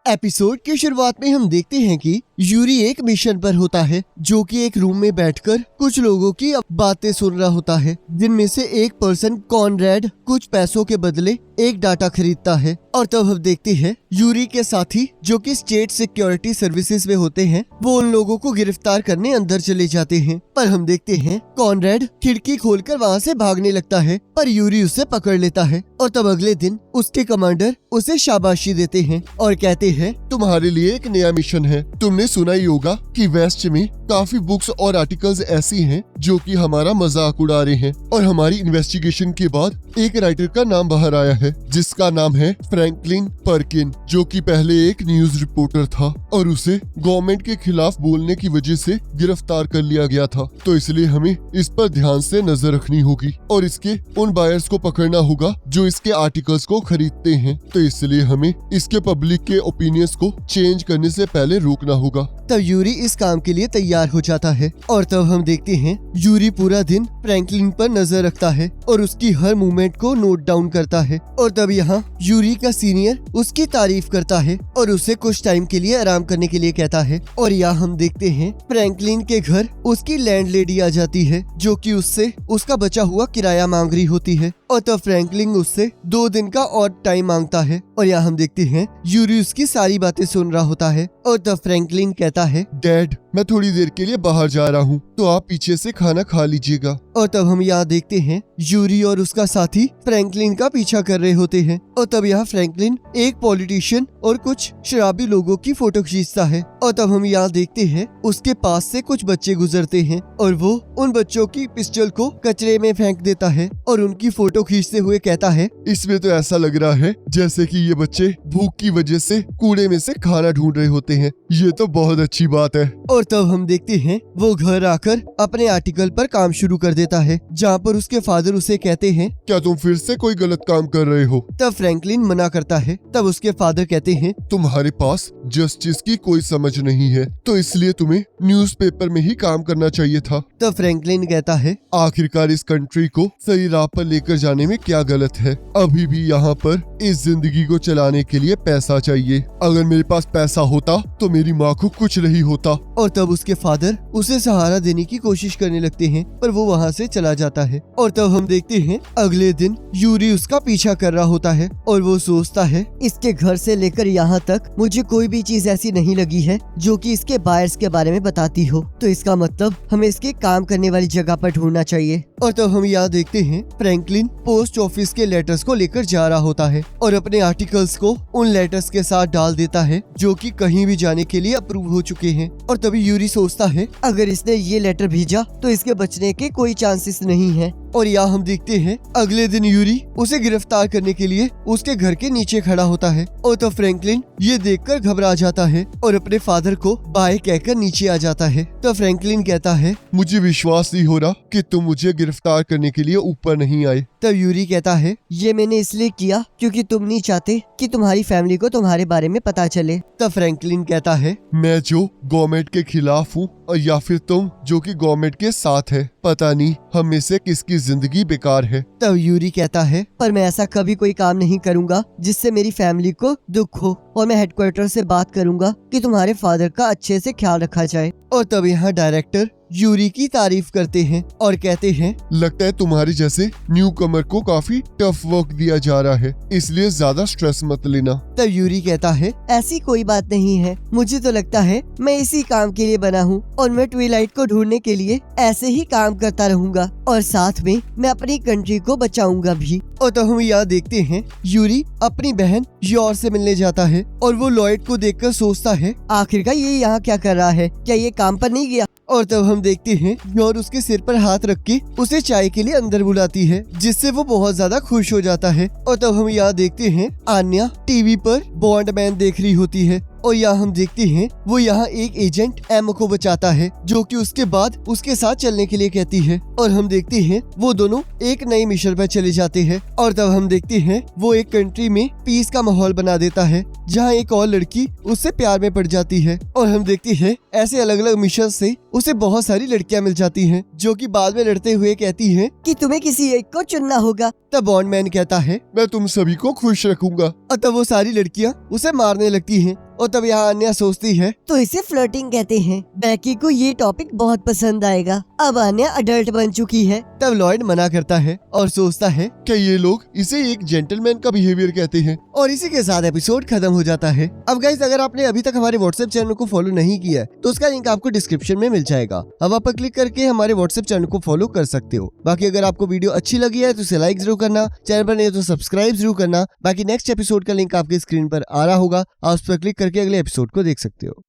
Episode की शुरुआत में हम देखते हैं कि यूरी एक मिशन पर होता है, जो कि एक रूम में बैठकर कुछ लोगों की बातें सुन रहा होता है, जिनमें से एक पर्सन कॉनरेड कुछ पैसों के बदले एक डाटा खरीदता है। और तब हम देखते हैं यूरी के साथी जो कि स्टेट सिक्योरिटी सर्विसेज में होते हैं, वो उन लोगों को गिरफ्तार करने अंदर चले जाते हैं। पर हम देखते हैं कॉनरेड खिड़की खोलकर वहाँ से भागने लगता है, पर यूरी उसे पकड़ लेता है। और तब अगले दिन उसके कमांडर उसे शाबाशी देते हैं और कहते हैं, तुम्हारे लिए एक नया मिशन है। तुमने सुना ही होगा कि वेस्ट में काफी बुक्स और आर्टिकल्स ऐसी हैं जो कि हमारा मजाक उड़ा रहे हैं, और हमारी इन्वेस्टिगेशन के बाद एक राइटर का नाम बाहर आया है जिसका नाम है फ्रैंकलिन पर्किन, जो कि पहले एक न्यूज रिपोर्टर था और उसे गवर्नमेंट के खिलाफ बोलने की वजह से गिरफ्तार कर लिया गया था। तो इसलिए हमें इस पर ध्यान से नजर रखनी होगी और इसके उन बायर्स को पकड़ना होगा जो इसके आर्टिकल्स को खरीदते हैं। तो इसलिए हमें इसके पब्लिक के ओपिनियंस को चेंज करने से पहले रोकना होगा। तब यूरी इस काम के लिए तैयार हो जाता है और तब हम देखते हैं यूरी पूरा दिन फ्रैंकलिन पर नजर रखता है और उसकी हर मूवमेंट को नोट डाउन करता है। और तब यहाँ यूरी का सीनियर उसकी तारीफ करता है और उसे कुछ टाइम के लिए आराम करने के लिए कहता है। और यहाँ हम देखते हैं फ्रैंकलिन के घर उसकी लैंडलेडी आ जाती है, जो कि उससे उसका बचा हुआ किराया मांग रही होती है। और तब फ्रैंकलिन उससे 2 दिन का और टाइम मांगता है। और यहाँ हम देखते हैं यूरी उसकी सारी बातें सुन रहा होता है। और तब फ्रैंकलिन कहता है, डैड, मैं थोड़ी देर के लिए बाहर जा रहा हूँ, तो आप पीछे से खाना खा लीजिएगा। और तब हम यहाँ देखते हैं यूरी और उसका साथी फ्रैंकलिन का पीछा कर रहे होते हैं। और तब यहाँ फ्रैंकलिन एक पॉलिटिशियन और कुछ शराबी लोगों की फोटो खींचता है। और तब हम यहाँ देखते हैं उसके पास से कुछ बच्चे गुजरते हैं और वो उन बच्चों की पिस्टल को कचरे में फेंक देता है और उनकी फोटो खींचते हुए कहता है, इसमें तो ऐसा लग रहा है जैसे कि ये बच्चे भूख की वजह से कूड़े में से खाना ढूंढ रहे होते हैं। ये तो बहुत अच्छी बात है। और तब हम देखते हैं वो घर आकर अपने आर्टिकल पर काम शुरू कर देता है, जहाँ पर उसके फादर उसे कहते हैं, क्या तुम फिर से कोई गलत काम कर रहे हो? तब फ्रैंकलिन मना करता है। तब उसके फादर कहते हैं, तुम्हारे पास जस्टिस की कोई समझ नहीं है, तो इसलिए तुम्हें न्यूज़पेपर में ही काम करना चाहिए था। तब फ्रैंकलिन कहता है, आखिरकार इस कंट्री को सही राह पर लेकर जाने में क्या गलत है? अभी भी यहाँ पर इस जिंदगी को चलाने के लिए पैसा चाहिए। अगर मेरे पास पैसा होता तो मेरी माँ को कुछ नहीं होता। और तब उसके फादर उसे सहारा देने की कोशिश करने लगते हैं, पर वो वहाँ से चला जाता है। और तब हम देखते हैं अगले दिन यूरी उसका पीछा कर रहा होता है और वो सोचता है, इसके घर से लेकर यहाँ तक मुझे कोई भी चीज ऐसी नहीं लगी है जो कि इसके बायर्स के बारे में बताती हो, तो इसका मतलब हमें इसके काम करने वाली जगह पर ढूंढना चाहिए। और तब हम यहाँ देखते हैं फ्रैंकलिन पोस्ट ऑफिस के लेटर्स को लेकर जा रहा होता है और अपने आर्टिकल्स को उन लेटर्स के साथ डाल देता है जो कि कहीं भी जाने के लिए अप्रूव हो चुके हैं। और तभी यूरी सोचता है, अगर इसने ये लेटर भेजा तो इसके बचने के कोई चांसेस नहीं है। और यहाँ हम देखते हैं अगले दिन यूरी उसे गिरफ्तार करने के लिए उसके घर के नीचे खड़ा होता है। और तब फ्रैंकलिन ये देखकर घबरा जाता है और अपने फादर को बाय कहकर नीचे आ जाता है। तब फ्रैंकलिन कहता है, मुझे विश्वास नहीं हो रहा कि तुम मुझे गिरफ्तार करने के लिए ऊपर नहीं आए। तब यूरी कहता है, ये मैंने इसलिए किया क्योंकि तुम नहीं चाहते कि तुम्हारी फैमिली को तुम्हारे बारे में पता चले। तब फ्रैंकलिन कहता है, मैं जो गवर्नमेंट के खिलाफ हूँ और या फिर तुम जो कि गवर्नमेंट के साथ है, पता नहीं हम में से किसकी जिंदगी बेकार है। तब यूरी कहता है, पर मैं ऐसा कभी कोई काम नहीं करूंगा जिससे मेरी फैमिली को दुख हो, और मैं हेडक्वार्टर से बात करूंगा कि तुम्हारे फादर का अच्छे से ख्याल रखा जाए। और तब यहाँ डायरेक्टर यूरी की तारीफ करते हैं और कहते हैं, लगता है तुम्हारे जैसे न्यू कमर को काफी टफ वर्क दिया जा रहा है, इसलिए ज्यादा स्ट्रेस मत लेना। तब यूरी कहता है, ऐसी कोई बात नहीं है, मुझे तो लगता है मैं इसी काम के लिए बना हूँ और मैं ट्विलाइट को ढूंढने के लिए ऐसे ही काम करता रहूंगा और साथ में मैं अपनी कंट्री को बचाऊंगा भी। और तब हम यहाँ देखते हैं यूरी अपनी बहन योर से मिलने जाता है और वो लॉयड को देखकर सोचता है, आखिरकार ये यहाँ क्या कर रहा है, क्या ये काम पर नहीं गया? और तब हम देखते हैं योर उसके सिर पर हाथ रख के उसे चाय के लिए अंदर बुलाती है, जिससे वो बहुत ज्यादा खुश हो जाता है। और तब हम यहाँ देखते हैं आन्या टीवी पर बॉन्डमैन देख रही होती है और यहाँ हम देखते हैं वो यहाँ एक एजेंट एम को बचाता है, जो कि उसके बाद उसके साथ चलने के लिए कहती है। और हम देखते हैं वो दोनों एक नई मिशन पर चले जाते हैं। और तब हम देखते हैं वो एक कंट्री में पीस का माहौल बना देता है, जहाँ एक और लड़की उससे प्यार में पड़ जाती है। और हम देखते हैं ऐसे अलग अलग मिशन से उसे बहुत सारी लड़कियां मिल जाती हैं, जो कि बाद में लड़ते हुए कहती हैं कि तुम्हें किसी एक को चुनना होगा। तब बॉन्डमैन कहता है, मैं तुम सभी को खुश रखूंगा। और तब वो सारी लड़कियां उसे मारने लगती हैं और तब यहाँ अन्या सोचती है तो इसे फ्लर्टिंग कहते हैं। बैकी को ये टॉपिक बहुत पसंद आएगा। अब अन्या अडल्ट बन चुकी है। तब लॉयड मना करता है और सोचता है क्या ये लोग इसे एक जेंटलमैन का बिहेवियर कहते हैं। और इसी के साथ एपिसोड खत्म हो जाता है। अब गाइस अगर आपने अभी तक हमारे व्हाट्सएप चैनल को फॉलो नहीं किया है तो उसका लिंक आपको डिस्क्रिप्शन में मिल जाएगा। अब आप पर क्लिक करके हमारे व्हाट्सएप चैनल को फॉलो कर सकते हो। बाकी अगर आपको वीडियो अच्छी लगी है तो इसे लाइक जरूर करना, चैनल पर नहीं तो सब्सक्राइब जरूर करना। बाकी नेक्स्ट एपिसोड का लिंक आपके स्क्रीन पर आ रहा होगा, आप उस पर क्लिक करके अगले एपिसोड को देख सकते हो।